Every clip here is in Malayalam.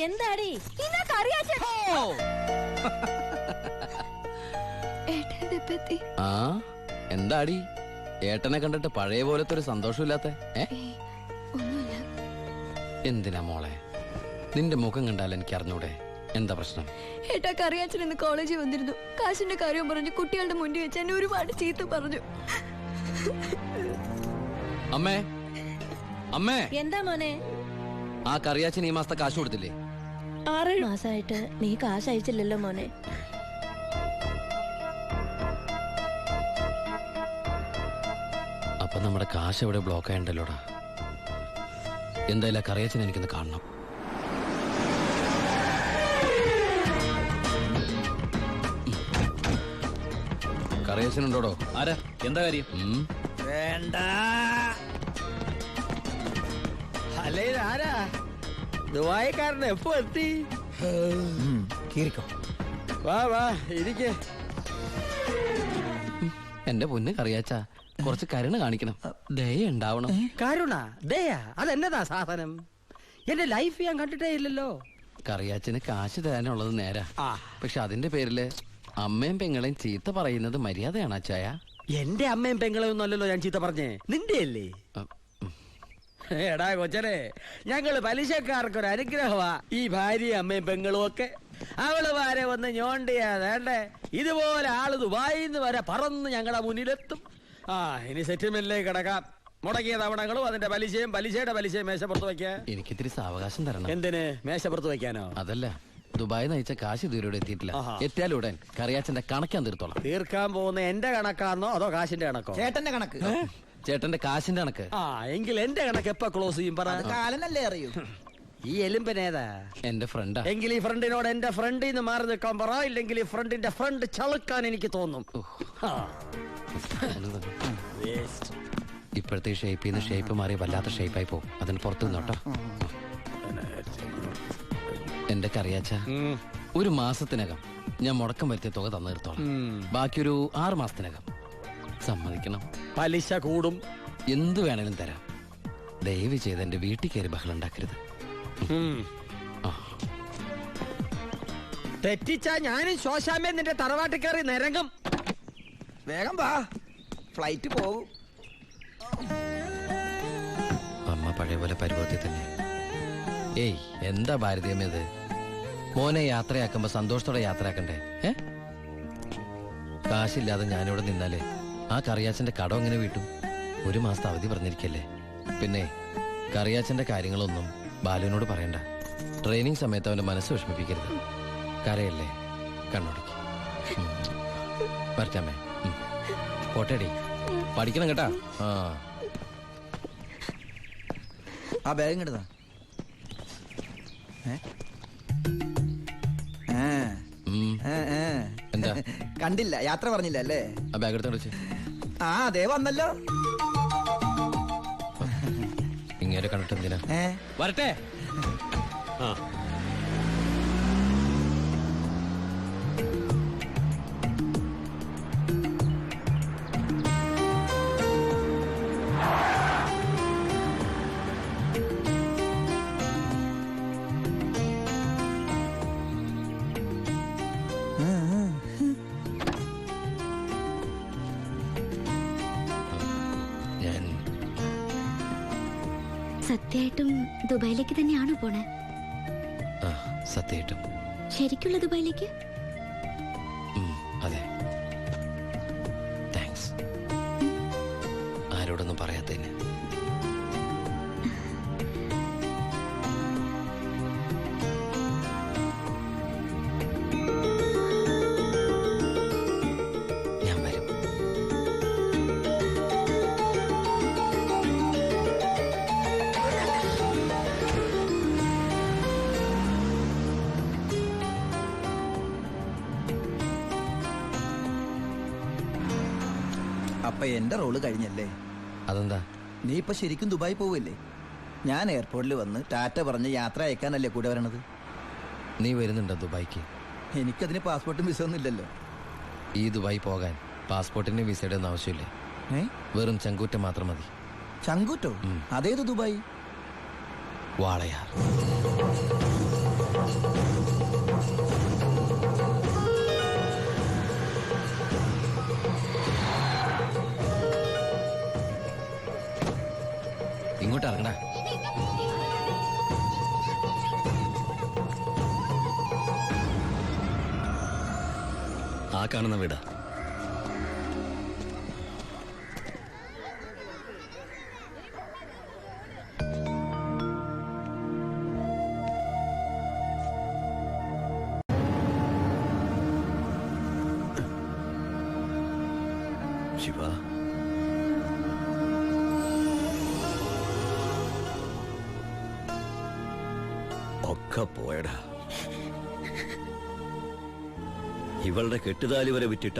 എന്താടി എന്താടി ഏട്ടനെ കണ്ടിട്ട് പഴയ പോലത്തെ ഒരു സന്തോഷമില്ലാത്ത? എന്തിനാ മോളെ? നിന്റെ മുഖം കണ്ടാൽ എനിക്ക് അറിഞ്ഞൂടെ എന്താ പ്രശ്നം? ഏട്ടാ കറിയാച്ചൻ ഇന്ന് കോളേജിൽ വന്നിരുന്നു. കാശിന്റെ കാര്യം പറഞ്ഞു കുട്ടികളുടെ മുന്നിൽ വെച്ച് എന്നെ ഒരുപാട് ചീത്ത പറഞ്ഞു. അമ്മേ അമ്മേ, എന്താ മോനെ? ആ കറിയാച്ചൻ ഈ മാസത്തെ കാശ് കൊടുത്തില്ലേ? 6 മാസമായിട്ട് നീ കാശ് അയച്ചില്ലല്ലോ മോനെ. അപ്പൊ നമ്മുടെ കാശ് എവിടെ ബ്ലോക്ക് ആയണ്ടല്ലോടാ. എന്തായാലും കറിയാച്ചൻ എനിക്കൊന്ന് കാണണം. കറിയാച്ചനുണ്ടോടോ? ആരാ? എന്താ കാര്യം? വേണ്ട. അല്ലേ ആരാ? ദുബായിക്കാരൻ എപ്പോ എത്തി? വാ വാ ഇരിക്കേ. എന്റെ പൊന്ന് കറിയാച്ച, കുറച്ച് കരുണ കാണിക്കണം, ദയ ഉണ്ടാവണം. കരുണ ദയ അതെന്നതാ സാധനം? എന്റെ ലൈഫ് ഞാൻ കണ്ടിട്ടേ ഇല്ലല്ലോ. കറിയാച്ചന് കാശ് തരാനുള്ളത് നേരാ, പക്ഷെ അതിന്റെ പേരില് അമ്മയും പെങ്ങളെയും ചീത്ത പറയുന്നത് മര്യാദയാണ് അച്ചായ? എന്റെ അമ്മയും പെങ്ങളെയും ഒന്നും അല്ലല്ലോ ഞാൻ ചീത്ത പറഞ്ഞേ, നിന്റെ അല്ലേ? എടാ കൊച്ചനെ, ഞങ്ങള് പലിശക്കാർക്കൊരു അനുഗ്രഹമാ ഈ ഭാര്യയും അമ്മയും പെങ്ങളും ഒക്കെ. അവള് വരെ വന്ന് ഞോണ്ടിയാ വേണ്ടേ, ഇതുപോലെ ആള് ദുബായിന്ന് വരെ പറന്ന് ഞങ്ങളുടെ മുന്നിലെത്തും. ഇനി സെറ്റിൽമെന്റിലേക്ക് കിടക്കാം. മുടക്കിയ തവണകളും അതിന്റെ പലിശയും പലിശയുടെ പലിശയും മേശപ്പുറത്ത് വെക്കാൻ എനിക്കിത്തിരി സാവകാശം തരണം. എന്തിന്? മേശപ്പുറത്ത് വെക്കാനോ? അതല്ല, ദുബായ് നയിച്ച കാശ് ഇതുവരെ എത്തിയിട്ടില്ല. എത്തിയാലുടൻ കറിയാച്ചന്റെ കണക്കാൻ തീർത്തോളാം. തീർക്കാൻ പോകുന്ന എന്റെ കണക്കാന്നോ അതോ കാശിന്റെ കണക്കോ? ചേട്ടന്റെ കണക്ക്. ചേട്ടന്റെ കാശിന്റെ കണക്ക്. എങ്കിൽ എന്റെ കണക്ക് എപ്പ ക്ലോസ് ചെയ്യും പറ? കാലനല്ലേ അറിയൂ. ഈ എലുമ്പനേതാ? എന്റെ ഫ്രണ്ടാ. എങ്കിൽ ഈ ഫ്രണ്ടിനോട് എന്റെ ഫ്രണ്ടിൽ നിന്ന് മാറി നിൽക്കാൻ പറ, ഇല്ലെങ്കിൽ ഈ ഫ്രണ്ടിന്റെ ഫ്രണ്ട് ചളുക്കാൻ എനിക്ക് തോന്നും. ഇപ്പോഴത്തെ ഷേപ്പിൽ നിന്ന് ഷേപ്പ് മാറി വല്ലാത്ത ഷേപ്പായി പോകും. അതിന് പുറത്തു നിന്നോട്ടോ. എന്റെ കറിയാച്ച, ഒരു മാസത്തിനകം ഞാൻ മുടക്കം വരുത്തിയ തുക തന്നു തീർത്തോളാം. ബാക്കിയൊരു 6 മാസത്തിനകം. സമ്മതിക്കണം. പലിശ കൂടും. എന്ത് വേണേലും തരാം. ദയവ് ചെയ്ത് എന്റെ വീട്ടിൽ കയറി ബഹളം ഉണ്ടാക്കരുത്. തെറ്റിച്ചാ ഞാനും ശോശാമ്മ നിന്റെ തറവാട്ടിൽ കയറി നിരങ്ങും. വേഗം വാ, ഫ്ലൈറ്റ് പോകും. അമ്മ പഴയ പോലെ പരുവത്തിൽ തന്നെ. ഏയ്, എന്താ ഭാരതീയമേത്? മോനെ യാത്രയാക്കുമ്പോ സന്തോഷത്തോടെ യാത്രയാക്കണ്ടേ? കാശില്ലാതെ ഞാനിവിടെ നിന്നാലേ ആ കറിയാച്ചന്റെ കടം എങ്ങനെ വീട്ടും? 1 മാസത്തെ അവധി പറഞ്ഞിരിക്കല്ലേ. പിന്നെ കറിയാച്ചന്റെ കാര്യങ്ങളൊന്നും ബാലുവിനോട് പറയണ്ട. ട്രെയിനിങ് സമയത്ത് അവന്റെ മനസ്സ് വിഷമിപ്പിക്കരുത്. കരയല്ലേ, കണ്ണോടിക്ക്. വരച്ചാമേ, പോട്ടേടി, പഠിക്കണം കേട്ടാ. ആ ബാഗ് ഇങ്ങോട്ടാ. എന്താ കണ്ടില്ല, യാത്ര പറഞ്ഞില്ല അല്ലേ? ആ ബാഗ് എടുത്തോണ്ട് വെച്ച്. അതേ വന്നല്ലോ. ഇങ്ങനെ കണ്ടിട്ട് എന്തിനാ? വരട്ടെ. സത്യമായിട്ടും ദുബായിലേക്ക് തന്നെയാണോ പോണേ? സത്യമായിട്ടും. ശരിക്കുള്ള ദുബായിലേക്ക്? അതെ. താങ്ക്സ്. ആരോടൊന്നും പറയാത്തതിന്. ഞാൻ വരും. അപ്പൊ എന്റെ റോള് കഴിഞ്ഞല്ലേ? അതെന്താ? നീ ഇപ്പൊ ശരിക്കും ദുബായി പോവല്ലേ? ഞാൻ എയർപോർട്ടിൽ വന്ന് ടാറ്റ പറഞ്ഞ് യാത്ര അയക്കാനല്ലേ കൂടെ വരണത്? നീ വരുന്നുണ്ടോ ദുബായിക്ക്? എനിക്കതിന് പാസ്പോർട്ടും വിസ ഒന്നും ഇല്ലല്ലോ. ഈ ദുബായി പോകാൻ പാസ്പോർട്ടിന്റെ വിസയുടെ ഒന്നും ആവശ്യമില്ല. വെറും ചങ്കൂറ്റം മാത്രം മതി. ചങ്കൂറ്റോ? അതേത് ദുബായ്? വാളയാർ. ഇങ്ങോട്ട് ഇറങ്ങണ. ആ കാണുന്ന വീടാ. ശിവ, ഒക്കെ പോയടാ. ഇവളുടെ കെട്ടുതാലി വരെ വിറ്റിട്ട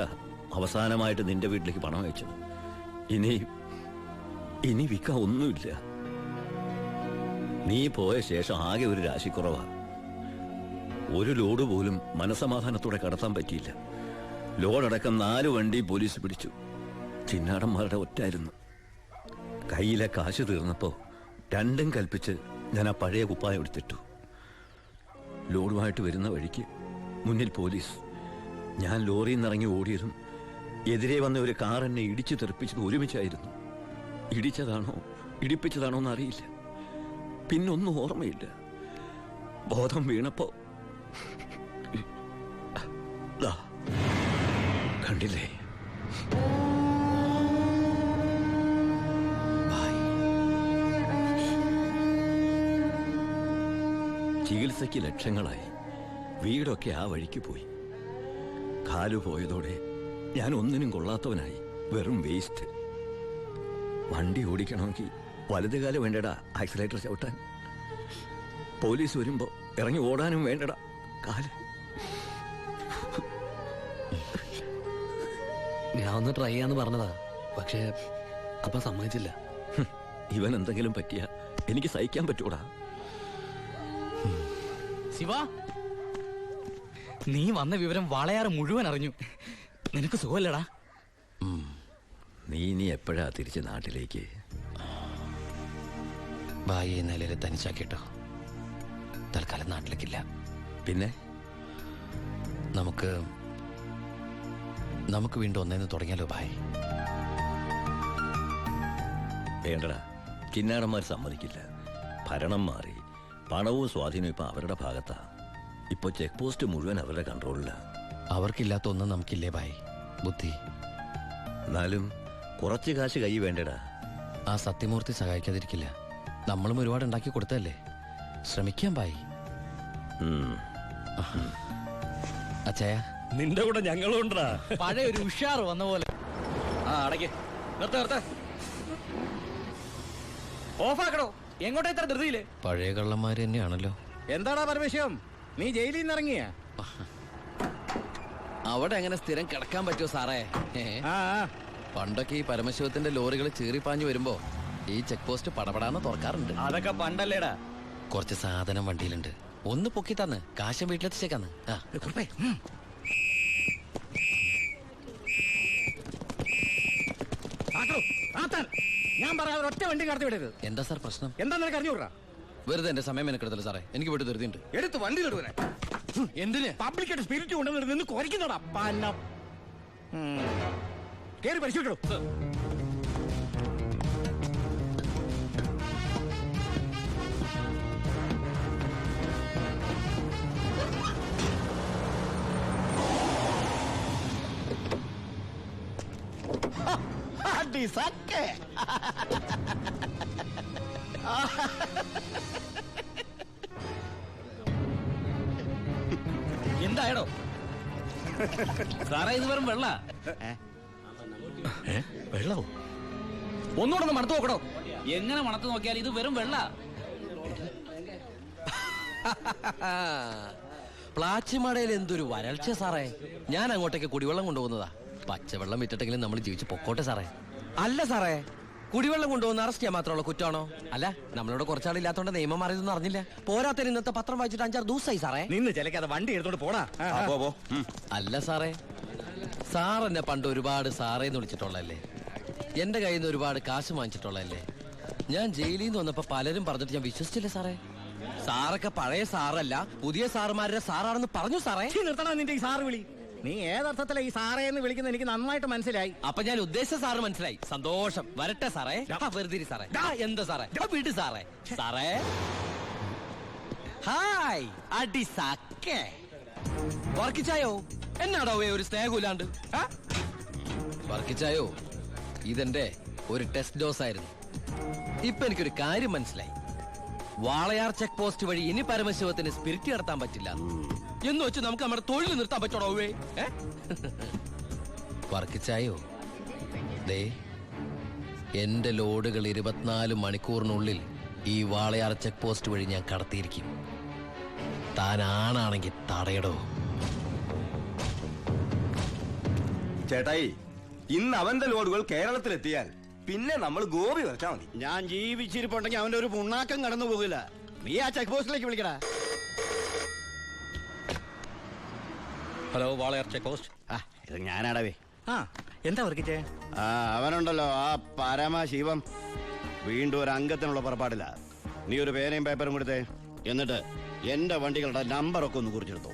അവസാനമായിട്ട് നിന്റെ വീട്ടിലേക്ക് പണം അയച്ചു. ഇനി വിൽക്കാൻ ഒന്നുമില്ല. നീ പോയ ശേഷം ആകെ ഒരു രാശിക്കുറവാ. ഒരു ലോഡ് പോലും മനസമാധാനത്തോടെ കടത്താൻ പറ്റിയില്ല. ലോഡടക്കം 4 വണ്ടി പോലീസ് പിടിച്ചു. ചിന്നാടന്മാരുടെ ഒറ്റായിരുന്നു. കയ്യിലെ കാശ് തീർന്നപ്പോ രണ്ടും കൽപ്പിച്ച് ഞാൻ ആ പഴയ കുപ്പായം എടുത്തിട്ടു. ലോഡുമായിട്ട് വരുന്ന വഴിക്ക് മുന്നിൽ പോലീസ്. ഞാൻ ലോറിയിൽ നിന്നിറങ്ങി ഓടിയതും എതിരെ വന്ന ഒരു കാർ എന്നെ ഇടിച്ചു തെറിപ്പിച്ചത് ഒരുമിച്ചായിരുന്നു. ഇടിച്ചതാണോ ഇടിപ്പിച്ചതാണോ എന്നറിയില്ല. പിന്നൊന്നും ഓർമ്മയില്ല. ബോധം വീണപ്പോ കണ്ടില്ലേ? ചികിത്സയ്ക്ക് ലക്ഷങ്ങളായി. വീടൊക്കെ ആ വഴിക്ക് പോയി. കാലു പോയതോടെ ഞാൻ ഒന്നിനും കൊള്ളാത്തവനായി. വെറും വേസ്റ്റ്. വണ്ടി ഓടിക്കണമെങ്കിൽ വലതുകാല് വേണ്ടടാ ആക്സിലേറ്റർ ചവിട്ടാൻ. പോലീസ് വരുമ്പോ ഇറങ്ങി ഓടാനും വേണ്ടടാ കാല്. ഞാൻ ഒന്ന് ട്രൈ ചെയ്യാന്ന് പറഞ്ഞതാ, പക്ഷേ അപ്പൊ സമ്മതിച്ചില്ല. ഇവൻ എന്തെങ്കിലും പറ്റിയ എനിക്ക് സഹിക്കാൻ പറ്റൂടാ. ശിവ, നീ വന്ന വിവരം വാളയാറ് മുഴുവൻ അറിഞ്ഞു. നിനക്ക് സുഖമല്ലടാ? നീ ഇനി എപ്പോഴാ തിരിച്ച് നാട്ടിലേക്ക്? ഭായി ഈ നിലയിൽ തനിച്ചാക്കിട്ടോ. തൽക്കാലം നാട്ടിലേക്കില്ല. പിന്നെ നമുക്ക് വീണ്ടും ഒന്നേന്ന് തുടങ്ങിയാലോ ഭായി? വേണ്ടടാ, കിന്നാടന്മാർ സമ്മതിക്കില്ല. ഭരണം മാറി. പണവും സ്വാധീനവും ഇപ്പൊ അവരുടെ ഭാഗത്താ. ഇപ്പൊ ചെക്ക് പോസ്റ്റ് മുഴുവൻ അവരുടെ കൺട്രോളിലാ. അവർക്കില്ലാത്ത ഒന്നും നമുക്കില്ലേ ഭായി? ബുദ്ധി. എന്നാലും കുറച്ച് കാശ് കൈ വേണ്ടടാ. ആ സത്യമൂർത്തി സഹായിക്കാതിരിക്കില്ല. നമ്മളും ഒരുപാട് ഉണ്ടാക്കി കൊടുത്തല്ലേ. ശ്രമിക്കാം ഭായി. അച്ഛായ, നിന്റെ കൂടെ ഞങ്ങളും ഉണ്ടാ. പഴയ ഒരു ഉഷാർ വന്ന പോലെ. ആ അടയ്ക്ക്. ഓഫാക്കണോ? എങ്ങോട്ടാ ഇത്ര ധൃതിയില്? പഴയ കള്ളന്മാര് തന്നെയാണല്ലോ. എന്താടാ പരമേശ്വരം, നീ ജയിലിൽ നിന്ന് ഇറങ്ങിയ? അവിടെ എങ്ങനെ സ്ഥിരം കിടക്കാൻ പറ്റുമോ സാറേ? പണ്ടൊക്കെ ഈ പരമശിവത്തിന്റെ ലോറികൾ ചീറിപ്പാഞ്ഞു വരുമ്പോ ഈ ചെക്ക് പോസ്റ്റ് പടപടാന്ന് തുറക്കാറുണ്ട്. അതൊക്കെ പണ്ടല്ലേടാ. കുറച്ച് സാധനം വണ്ടിയിലുണ്ട്. ഒന്ന് പൊക്കി തന്ന് കാശം വീട്ടിലെത്തിച്ചേക്കാന്ന്. ഞാൻ പറയാതെ ഒറ്റ വണ്ടി കടത്തി വിടരുത്. എന്താ സാർ പ്രശ്നം? എന്താ നിനക്ക് അറിഞ്ഞൂടാ? വെറുതെ എന്റെ സമയം മെനക്കെടുത്തല്ലോ സാറേ. എനിക്ക് വീട്ടിൽ ധൃതിയുണ്ട്. എടുത്ത് വണ്ടി ഇടുവനെ. എന്തിന്? പബ്ലിക്കായിട്ട് സ്പിരിറ്റ് കൊണ്ടുവന്നിട്ട് നിന്ന് കുറയ്ക്കുന്നോടാ. കേറി പരിശോധിക്കണോ? എന്തായടോ സാറേ? ഇത് വെറും വെള്ള. വെള്ളമോ? ഒന്നുകൂടെ ഒന്ന് മണത്ത് നോക്കണോ? എങ്ങനെ മണത്ത് നോക്കിയാൽ ഇത് വെറും വെള്ള. പ്ലാച്ചിമടയിൽ എന്തൊരു വരൾച്ച സാറേ. ഞാൻ അങ്ങോട്ടേക്ക് കുടിവെള്ളം കൊണ്ടുപോകുന്നതാ. പച്ചവെള്ളം വിറ്റിട്ടെങ്കിലും നമ്മൾ ജീവിച്ച് പൊക്കോട്ടെ സാറേ. അല്ല സാറേ, കുടിവെള്ളം കൊണ്ടുപോകുന്ന അറസ്റ്റ് ചെയ്യാൻ മാത്രമുള്ള കുറ്റമാണോ? അല്ല, നമ്മളോട് കുറച്ചാളില്ലാത്തോണ്ട് നിയമം മാറിയതൊന്നും അറിഞ്ഞില്ല. പോരാത്തതിന് ഇന്നത്തെ പത്രം വായിച്ചിട്ട് 5-6 ദിവസമായി സാറേ. നിന്ന് ചിലക്കാതെ വണ്ടി എടുത്തോണ്ട് പോടാ. അല്ല സാറേ, സാർ എന്നെ പണ്ട് ഒരുപാട് സാറേന്ന് വിളിച്ചിട്ടുള്ളല്ലേ. എന്റെ കയ്യിൽ നിന്ന് ഒരുപാട് കാശ് വാങ്ങിച്ചിട്ടുള്ളല്ലേ. ഞാൻ ജയിലിൽ നിന്ന് വന്നപ്പോ പലരും പറഞ്ഞിട്ട് ഞാൻ വിശ്വസിച്ചില്ല സാറേ. സാറൊക്കെ പഴയ സാറല്ല, പുതിയ സാറുമാരുടെ സാറാണെന്ന് പറഞ്ഞു സാറേ. നിർത്തണം നിന്റെ ഈ സാറ് വിളി. നീ ഏതർത്ഥത്തിലാ ഈ സാറേ എന്ന് വിളിക്കുന്നത് എനിക്ക് നന്നായിട്ട് മനസ്സിലായി. അപ്പൊ ഞാൻ ഉദ്ദേശിച്ച സാറ് മനസ്സിലായി. സന്തോഷം. വരട്ടെ സാറേ. വെറുതെ സാറേ. എന്താ സാറേ? വിട് സാറേ. സാറേ ഹായ് അടി സാക്കേ. വർക്കിച്ചായോ? എന്നാടോ ഒരു സ്നേഹമില്ലാണ്ട്? വർക്കിച്ചായോ, ഇതെന്റെ ഒരു ടെസ്റ്റ് ഡോസ് ആയിരുന്നു. ഇപ്പൊ എനിക്കൊരു കാര്യം മനസ്സിലായി. വാളയാർ ചെക്ക് പോസ്റ്റ് വഴി ഇനി പരമശിവത്തിന് സ്പിരിറ്റ് നടത്താൻ പറ്റില്ല എന്ന് വെച്ച് നമുക്ക് നമ്മുടെ തൊഴിൽ നിർത്താൻ പറ്റണോ? വർക്കിച്ചായോ, ദേ എന്റെ ലോഡുകൾ 24 മണിക്കൂറിനുള്ളിൽ ഈ വാളയാർ ചെക്ക് പോസ്റ്റ് വഴി ഞാൻ കടത്തിയിരിക്കും. താൻ ആണാണെങ്കിൽ തടയടോ. ചേട്ടായി, ഇന്ന് അവന്റെ ലോഡുകൾ കേരളത്തിലെത്തിയാൽ പിന്നെ നമ്മൾ ഗോപി വരച്ചാ മതി. ഞാൻ ജീവിച്ചിരിപ്പുണ്ടെങ്കിൽ അവന്റെ ഒരു പുണ്ണാക്കം കടന്നു പോകില്ല. നീ ആ ചെക്ക് പോസ്റ്റിലേക്ക് വിളിക്കടാ. Hello, Walayar check post. ഇത് ഞാനാടവേ. എന്താ വർക്കിച്ചേ? അവനുണ്ടല്ലോ ആ പരമശിവം, വീണ്ടും ഒരു അംഗത്തിനുള്ള പുറപ്പാടില്ല. നീ ഒരു പേനയും പേപ്പറും കൊടുത്തേ. എന്നിട്ട് എന്റെ വണ്ടികളുടെ നമ്പറൊക്കെ ഒന്ന് കുറിച്ചെടുത്തോ.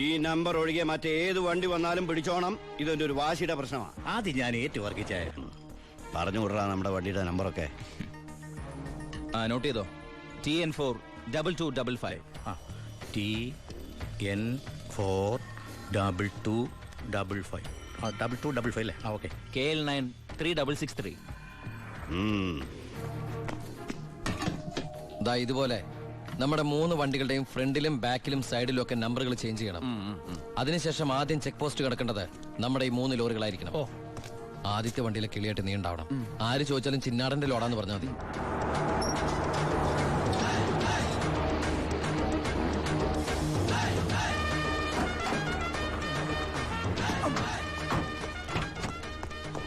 ഈ നമ്പർ ഒഴികെ മറ്റേത് വണ്ടി വന്നാലും പിടിച്ചോണം. ഇതെന്റെ ഒരു വാശിയുടെ പ്രശ്നമാണ്. ആദ്യം ഞാൻ ഏറ്റു വർക്കിച്ചേ. പറഞ്ഞു വിടറാ നമ്മുടെ വണ്ടിയുടെ നമ്പറൊക്കെ. നോട്ട് ചെയ്തോ. TN42255. TN42255. 2255 അല്ലേ? ഓക്കെ. KL9 3663. ഇതുപോലെ നമ്മുടെ 3 വണ്ടികളുടെയും ഫ്രണ്ടിലും ബാക്കിലും സൈഡിലും ഒക്കെ നമ്പറുകൾ ചേഞ്ച് ചെയ്യണം. അതിനുശേഷം ആദ്യം ചെക്ക് പോസ്റ്റ് കിടക്കേണ്ടത് നമ്മുടെ ഈ 3 ലോറികളായിരിക്കണം. ആദ്യത്തെ വണ്ടിയിലെ കിളിയായിട്ട് നീ ഉണ്ടാവണം. ആര് ചോദിച്ചാലും ചിന്നാടന്റെ ലോഡാന്ന് പറഞ്ഞാൽ മതി.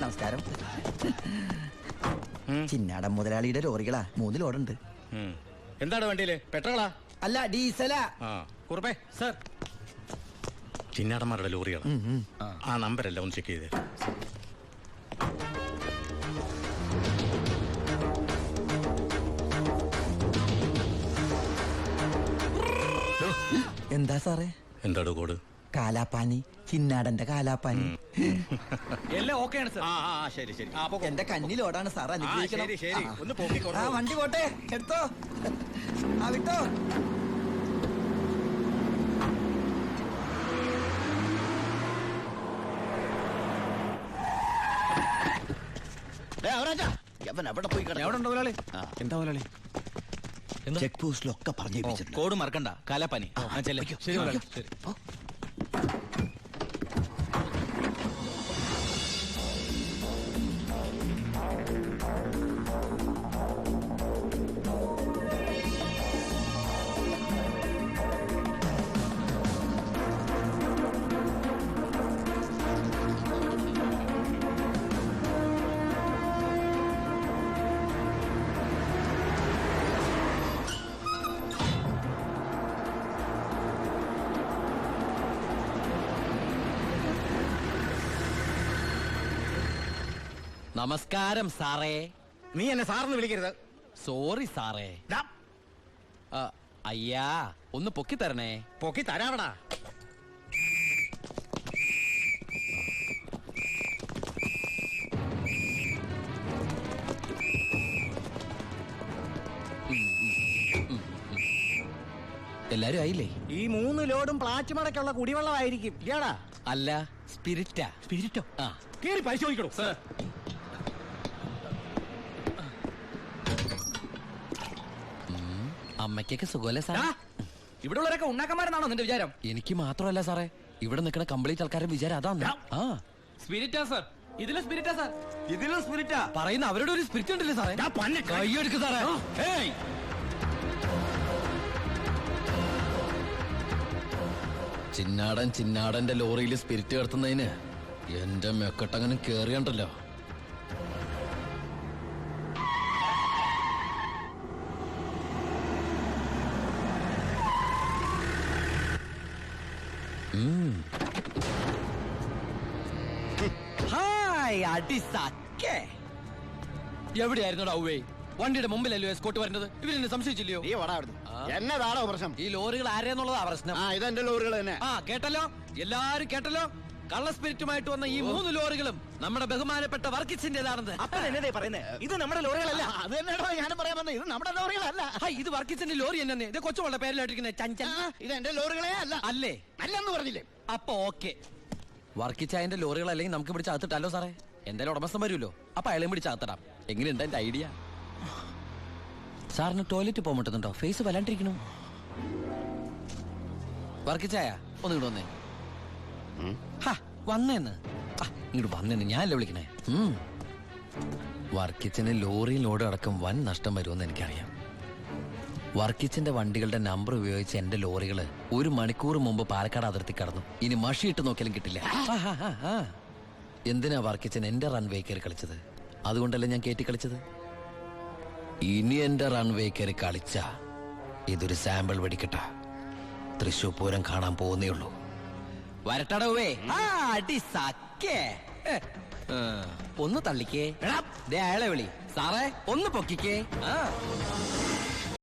നമസ്കാരം. ചിന്നാടൻ മുതലാളിയുടെ ലോറികളാ, 3 ലോഡുണ്ട്. എന്താണ് വണ്ടിയില്? പെട്രോളാ? അല്ല, ഡീസലാ. കുറുപ്പേ സർ, ചിന്നാടന്മാരുടെ ലോറികളാ. ആ നമ്പരല്ല ഒന്ന് ചെക്ക് ചെയ്തേ. എന്താ സാറേ? എന്താടോ കോഡ്? കാലാപ്പാനി, ചിന്നാടന്റെ കാലാപ്പാനി. എല്ലാം ഓക്കെയാണ് സർ. ശരി ശരി. എന്റെ കന്നിലോടാണ് സാർ, അനുഗ്രഹിക്കണം. ശരി, ഒന്ന് പോക്കിക്കോ. വണ്ടി പോട്ടെ, എടുത്തോ. വിട്ടോ. എവിടെ പോയി എവിടെ ഉണ്ടോ മുതലാളി? എന്താ മുതലാളി? ചെക്ക് പോസ്റ്റിലൊക്കെ പറഞ്ഞു. കോഡ് മറക്കണ്ട. കാലാപ്പാനി. ശരി മുതലാളി. ശരി. നമസ്കാരം സാറേ. നീ എന്നെ സാറിന് വിളിക്കരുത്. സോറി സാറേ. അയ്യാ, ഒന്ന് പൊക്കി തരണേ. പൊക്കി തരാവടാ. എല്ലാരും ആയില്ലേ? ഈ 3 ലോഡും പ്ലാച്ചുമടക്കുള്ള കുടിവെള്ളമായിരിക്കും. ഇയാടാ? അല്ല, സ്പിരിറ്റാ. സ്പിരിറ്റോ? ആ, കേറി പരിശോധിക്കണോ സർ? അമ്മയ്ക്കൊക്കെ സുഖമല്ലേ സാറേ? ഇവിടെ ഉള്ളവരൊക്കെ ഉണ്ണാക്കന്മാരെന്നാണോ നിന്റെ വിചാരം? എനിക്ക് മാത്രമല്ല സാറേ, ഇവിടെ നിൽക്കുന്ന കംപ്ലീറ്റ് ആൾക്കാരുടെ വിചാരം അതാണ്. സ്പിരിറ്റാ സർ. ഇതിലും സ്പിരിറ്റാ സർ. ഇതിലും സ്പിരിറ്റാ പറയുന്ന അവരുടെ ഒരു സ്പിരിറ്റ് ഉണ്ടല്ലേ സാറേ? കൈയെടുക്ക് സാറേ. ചിന്നാടന്റെ ലോറിയിൽ സ്പിരിറ്റ് കടത്തുന്നതിന് എന്റെ മെക്കട്ടങ്ങനെ കേറിയണ്ടല്ലോ. ഹായ് അടി സാക്കേ. എവിടെയായിരുന്നു ഔവേ? വണ്ടിയുടെ മുമ്പിലല്ലോ എസ്കോട്ട് വരുന്നത്. ഇവരെന്നെ സംശയിച്ചില്ലയോ? നീ വടാ അവിടുന്ന്. എന്നതാണോ പ്രശ്നം? ഈ ലോറികൾ ആരെന്നുള്ളതാ പ്രശ്നം. ഇതെന്റെ ലോറികൾ തന്നെ. കേട്ടല്ലോ, എല്ലാരും കേട്ടല്ലോ. കള്ള സ്പിരിറ്റുമായിട്ട് വന്ന ഈ 3 ലോറികളും നമ്മുടെ ബഹുമാനപ്പെട്ട വർക്കിച്ചിന്റേതാണെന്ന്. എന്നതേ പറയുന്നേ? ഇത് നമ്മുടെ ലോറികളല്ല. അത് തന്നെയാണോ ഞാനും പറയാൻ വന്നത്. ഇത് നമ്മുടെ ലോറികളല്ല. ഇത് വർക്കിച്ചിന്റെ ലോറി തന്നെ. ഇത് കൊച്ചുമോളുടെ പേരിലായിട്ടിരിക്കുന്ന ചഞ്ചൽ. ഇത് എന്റെ ലോറികളെ അല്ല. അല്ലേ? അല്ലെന്ന് പറഞ്ഞില്ലേ? അപ്പൊ ഓക്കെ. വർക്കിച്ചായന്റെ ലോറികൾ അല്ലെങ്കിൽ നമുക്ക് പിടിച്ച് അകത്തിട്ടല്ലോ സാറേ. എന്തായാലും ഉടമസ്ഥൻ വരുമല്ലോ. അപ്പൊ അയാളെയും പിടിച്ച് അകത്തിടാം. എങ്ങനെയുണ്ട് എന്റെ ഐഡിയ? സാറിന് ടോയ്ലറ്റ് പോകാൻ പറ്റുന്നുണ്ടോ? ഫേസ് വല്ലാണ്ടിരിക്കണു. വർക്കിച്ചായ ഒന്ന് ഇങ്ങോട്ട് വന്നേ. വന്നേന്ന് ഇങ്ങോട്ട് വന്നേന്ന് ഞാനല്ലേ വിളിക്കണേ. വർക്കിച്ചന് ലോറി ലോഡ് അടക്കം വൻ നഷ്ടം വരുമെന്ന് എനിക്കറിയാം. വർക്കിച്ചന്റെ വണ്ടികളുടെ നമ്പർ ഉപയോഗിച്ച് എന്റെ ലോറികള് 1 മണിക്കൂർ മുമ്പ് പാലക്കാട് അതിർത്തി കടന്നു. ഇനി മഷിയിട്ട് നോക്കിയാലും കിട്ടില്ല. എന്തിനാ വർക്കിച്ചൻ എന്റെ റൺവേ കയറി കളിച്ചത്? അതുകൊണ്ടല്ലേ ഞാൻ കയറ്റി കളിച്ചത്. ഇനി എന്റെ റൺവേ കയറി കളിച്ച ഇതൊരു സാമ്പിൾ വെടിക്കട്ട. തൃശൂർ പൂരം കാണാൻ പോകുന്നേ ഉള്ളൂ. വരട്ടടവേ. ഒന്ന് തള്ളിക്കേ. അയാളെ വിളി. സാറേ ഒന്ന് പൊക്കിക്കേ.